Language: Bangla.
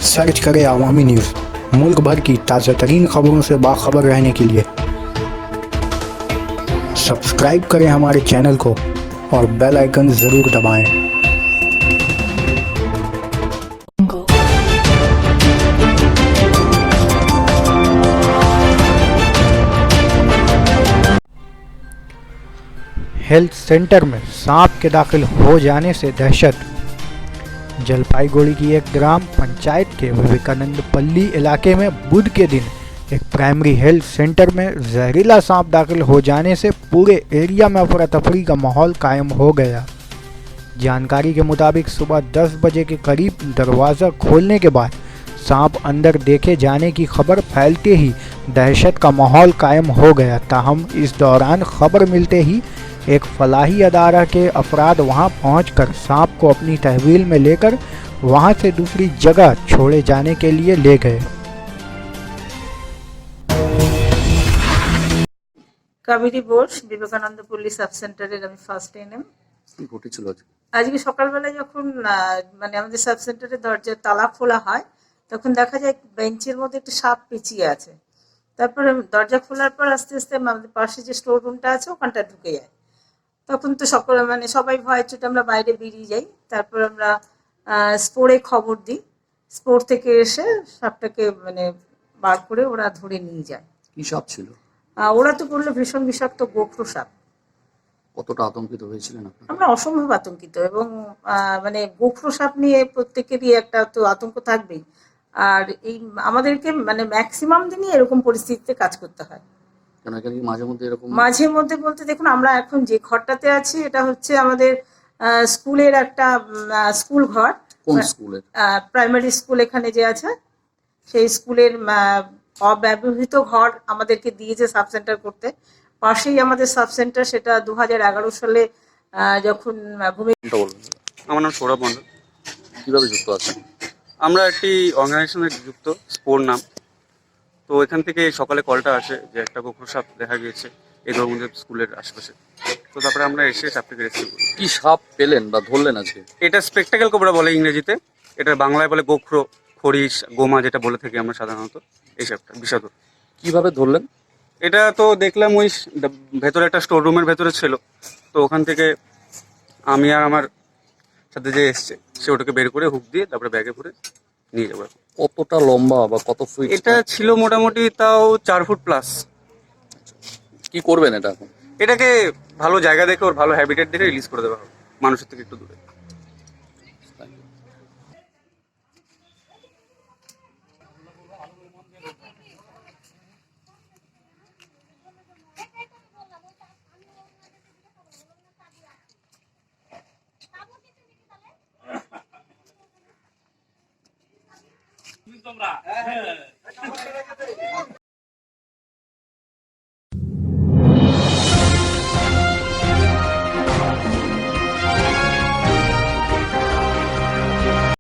सर्च करें अवामी न्यूज़। मुल्क भर की ताज़ा तरीन खबरों से बाखबर रहने के लिए सब्सक्राइब करें हमारे चैनल को और बेल आइकन ज़रूर दबाएं। हेल्थ सेंटर में सांप के दाखिल हो जाने से दहशत। जलपाईगुड़ी की एक ग्राम पंचायत के विवेकानंद पल्ली इलाके में बुध के दिन एक प्राइमरी हेल्थ सेंटर में जहरीला सांप दाखिल हो जाने से पूरे एरिया में अफरा तफरी का माहौल कायम हो गया। जानकारी के मुताबिक सुबह 10 बजे के करीब दरवाज़ा खोलने के बाद सांप अंदर देखे जाने की खबर फैलते ही दहशत का माहौल कायम हो गया। ताहम इस दौरान खबर मिलते ही एक फलाही अदारा के अफराद वहां पहुंचकर सांप को अपनी तहवील में लेकर वहां से दूसरी जगह छोड़े जाने के लिए ले गए। কাবেরী বোস বিবেকানন্দ পল্লী সাব সেন্টারের আমি ফার্স্ট এনএম। কি ঘটেছিল আজকে সকালবেলা যখন মানে আমাদের সাব সেন্টারের দরজার তালা খোলা হয় তখন দেখা যায় বেঞ্চের মধ্যে একটা সাপ পেঁচিয়ে আছে। তারপরে দরজা খোলার পর আস্তে আস্তে আমাদের পাশে যে স্টোর রুমটা আছে ওখানটা ঢুকে যায়। তখন তো সকলে মানে সবাই ভয় চোটে আমরা বাইরে বেরিয়ে যাই। তারপর আমরা স্পোরে খবর দিই। স্পোর থেকে এসে সাপটাকে মানে বার করে ওরা ধরে নিয়ে যায়। কি সাপ ছিল? ওরা তো বললো ভীষণ বিষাক্ত গোখরো সাপ। কতটা আতঙ্কিত হয়েছিলেন আপনারা? আমরা অসম্ভব আতঙ্কিত এবং মানে গোখরো সাপ নিয়ে প্রত্যেকেরই একটা তো আতঙ্ক থাকবেই। আর এই আমাদেরকে মানে ম্যাক্সিমাম দিনই এরকম পরিস্থিতিতে কাজ করতে হয়। কেন এখানে কি মাঝে মধ্যে এরকম? মাঝে মধ্যে বলতে দেখুন আমরা এখন যে ঘরটাতে আছি এটা হচ্ছে আমাদের স্কুলের একটা স্কুল ঘর। কোন স্কুলের? প্রাইমারি স্কুল এখানে যে আছে সেই স্কুলের অব্যবহৃত ঘর আমাদেরকে দিয়েছে সাব সেন্টার করতে। পাশেই আমাদের সাব সেন্টার, সেটা 2011 সালে যখন আমার নাম সৌরভ মন্ডল। কিভাবে যুক্ত আছেন? আমরা একটি অর্গানাইজেশনের যুক্ত, স্পোর নাম। তো এখান থেকে সকালে কলটা আসে যে একটা গোখরো সাপ দেখা গিয়েছে এই গৌরবন্দ স্কুলের আশেপাশে। তো তারপরে আমরা এসে সাপটাকে রেস্কিউ করি। কি সাপ পেলেন বা ধরলেন আজকে? এটা স্পেকটাকেল কোবরা বলে ইংরেজিতে, এটা বাংলায় বলে গোখরো, খরিশ, গোমা যেটা বলে থাকি আমরা সাধারণত। এই সাপটা বিষাদর। কিভাবে ধরলেন? এটা তো দেখলাম ওই ভেতরে একটা স্টোর রুমের ভেতরে ছিল। তো ওখান থেকে আমি আর আমার সাথে যে এসছে সে ওটাকে বের করে হুক দিয়ে তারপরে ব্যাগে ভরে নিয়ে যাবো। কতটা লম্বা বা কত ফিট? এটা ছিল মোটামুটি তাও 4 ফুট প্লাস। কি করবেন এটা এখন? এটাকে ভালো জায়গা দেখে ওর ভালো হ্যাবিটেট দেখে রিলিজ করে দেওয়া হবে মানুষের থেকে একটু দূরে। তোমরা